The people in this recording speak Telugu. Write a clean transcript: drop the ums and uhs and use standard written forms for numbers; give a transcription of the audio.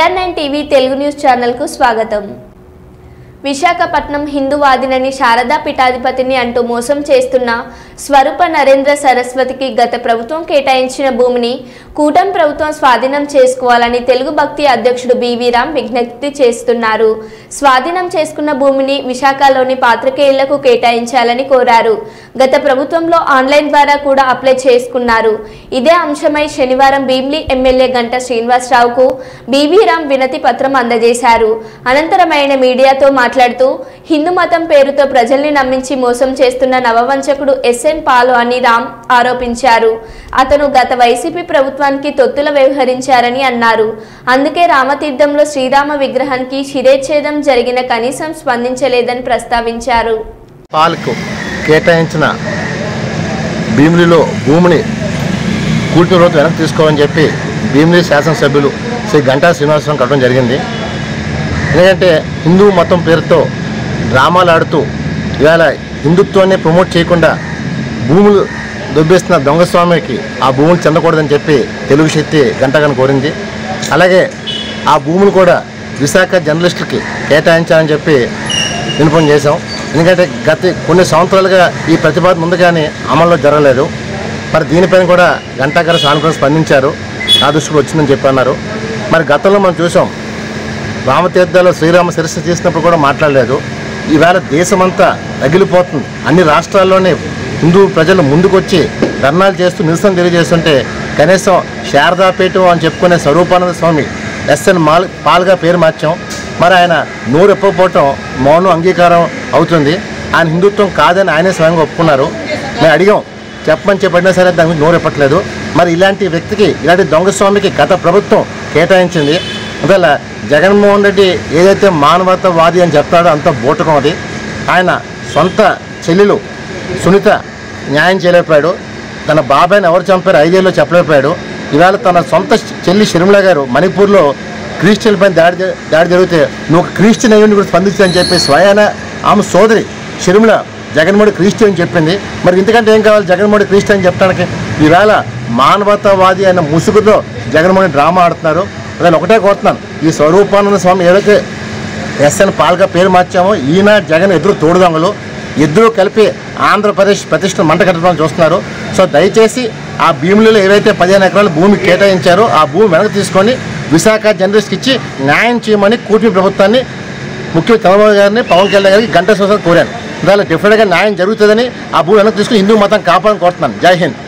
TR9 TV Telugu news channel కు స్వాగతం. విశాఖపట్నం హిందూవాదినని శారదా పీఠాధిపతిని అంటూ మోసం చేస్తున్న స్వరూప నరేంద్ర సరస్వతికి గత ప్రభుత్వం కేటాయించిన భూమిని కూటమి ప్రభుత్వం స్వాధీనం చేసుకోవాలని తెలుగు భక్తి అధ్యక్షుడు బివి రామ్ విజ్ఞప్తి చేస్తున్నారు. స్వాధీనం చేసుకున్న భూమిని విశాఖలోని పాత్రికేయులకు కేటాయించాలని కోరారు. గత ప్రభుత్వంలో ఆన్లైన్ ద్వారా కూడా అప్లై చేసుకున్నారు. ఇదే అంశమై శనివారం భీమిలి ఎమ్మెల్యే గంట శ్రీనివాసరావుకు బివి రామ్ వినతి పత్రం అందజేశారు. అనంతరం ఆయన మీడియాతో మాట్లాడుతూ హిందూ మతం పేరుతో ప్రజల్ని నమ్మించి మోసం చేస్తున్న నవవంచకుడు ఎస్ఎన్ పాలు అని రామ్ ఆరోపించారు. అతను గత వైసీపీ ప్రభుత్వానికి తొత్తుల వ్యవహరించారని అన్నారు. అందుకే రామతీర్థంలో శ్రీరామ విగ్రహానికి శిరేచ్ఛేదం జరిగిన కనీసం స్పందించలేదని ప్రస్తావించారు. పాలకు కేటాయించిన భీమిలిలో భూమిని కూటమి ప్రభుత్వం వెనక్కి తీసుకోవాలని చెప్పి భీమిలి శాసనసభ్యులు శ్రీ గంటా శ్రీనివాసరావు కట్టడం జరిగింది. ఎందుకంటే హిందూ మతం పేరుతో డ్రామాలు ఆడుతూ ఇవాళ హిందుత్వాన్ని ప్రమోట్ చేయకుండా భూములు దొబ్బేస్తున్న దొంగస్వామికి ఆ భూములు చెందకూడదని చెప్పి తెలుగు శక్తి గంటగాని కోరింది. అలాగే ఆ భూములు కూడా విశాఖ జర్నలిస్టులకి కేటాయించాలని చెప్పి విన్నపం చేశాం. ఎందుకంటే గత కొన్ని సంవత్సరాలుగా ఈ ప్రతిపాదన ఉంది కానీ అమల్లో జరగలేదు. మరి దీనిపైన కూడా గంటా గారు సానుకూలంగా స్పందించారు. నా దృష్టికి వచ్చిందని చెప్పి అన్నారు. మరి గతంలో మనం చూసాం రామతీర్థాల్లో శ్రీరామ శిరస్సు చేసినప్పుడు కూడా మాట్లాడలేదు. ఈవేళ దేశమంతా రగిలిపోతుంది. అన్ని రాష్ట్రాల్లోనే హిందూ ప్రజలు ముందుకొచ్చి ధర్నాలు చేస్తూ నిరసన తెలియజేస్తుంటే కనీసం శారదాపీఠం అని చెప్పుకునే స్వరూపానంద స్వామి ఎస్ఎన్ పాల్గా పేరు మార్చాం. మరి ఆయన నోరు ఎప్పకపోవటం మౌనం అంగీకారం అవుతుంది. ఆయన హిందుత్వం కాదని ఆయనే స్వయంగా ఒప్పుకున్నారు. మేము అడిగాం చెప్పమని చెప్పడినా సరే దాని గురించి నోరు ఎప్పట్లేదు. మరి ఇలాంటి వ్యక్తికి ఇలాంటి దొంగస్వామికి గత ప్రభుత్వం కేటాయించింది. అందువల్ల జగన్మోహన్ రెడ్డి ఏదైతే మానవతావాది అని చెప్తాడో అంత బూటకం అది. ఆయన సొంత చెల్లెలు సునీత న్యాయం చేయలేకపోయాడు. తన బాబాయిని ఎవరు చంపారు 5 ఏళ్ళలో చెప్పలేకపోయాడు. ఇవాళ తన సొంత చెల్లి షర్మిల గారు మణిపూర్లో క్రిస్టియన్ పైన దాడి జరిగితే నువ్వు క్రిస్టియన్ అయ్యుని కూడా స్పందించని చెప్పి స్వయాన ఆమె సోదరి షర్మిల జగన్మోహన్ క్రిస్టియన్ చెప్పింది. మరి ఇంతకంటే ఏం కావాలి జగన్మోహన్ క్రిస్టియన్ చెప్పడానికి? ఈవేళ మానవతావాది అయిన ముసుగుతో జగన్మోహన్ డ్రామా ఆడుతున్నారు. అదే ఒకటే కోరుతున్నాను, ఈ స్వరూపానంద స్వామి ఏదైతే ఎస్ఎన్ పాల్గా పేరు మార్చామో ఈయన జగన్ ఎదురు తోడుదొంగలు ఇద్దరూ కలిపి ఆంధ్రప్రదేశ్ ప్రతిష్టను మంట కట్టడానికి చూస్తున్నారు. సో దయచేసి ఆ భీములలో ఏవైతే 15 ఎకరాల భూమి కేటాయించారో ఆ భూమి వెనక్కి తీసుకొని విశాఖ జర్నలిస్ట్కి ఇచ్చి న్యాయం చేయమని కూటమి ప్రభుత్వాన్ని ముఖ్యమంత్రి చంద్రబాబు గారిని పవన్ కళ్యాణ్ గారికి గంటా శ్రీనివాసరావు కోరాను. దానిలో డెఫినెట్గా న్యాయం జరుగుతుందని ఆ భూమి వెనక్కి తీసుకుని హిందూ మతం కాపాడని కోరుతున్నాను. జై హింద్.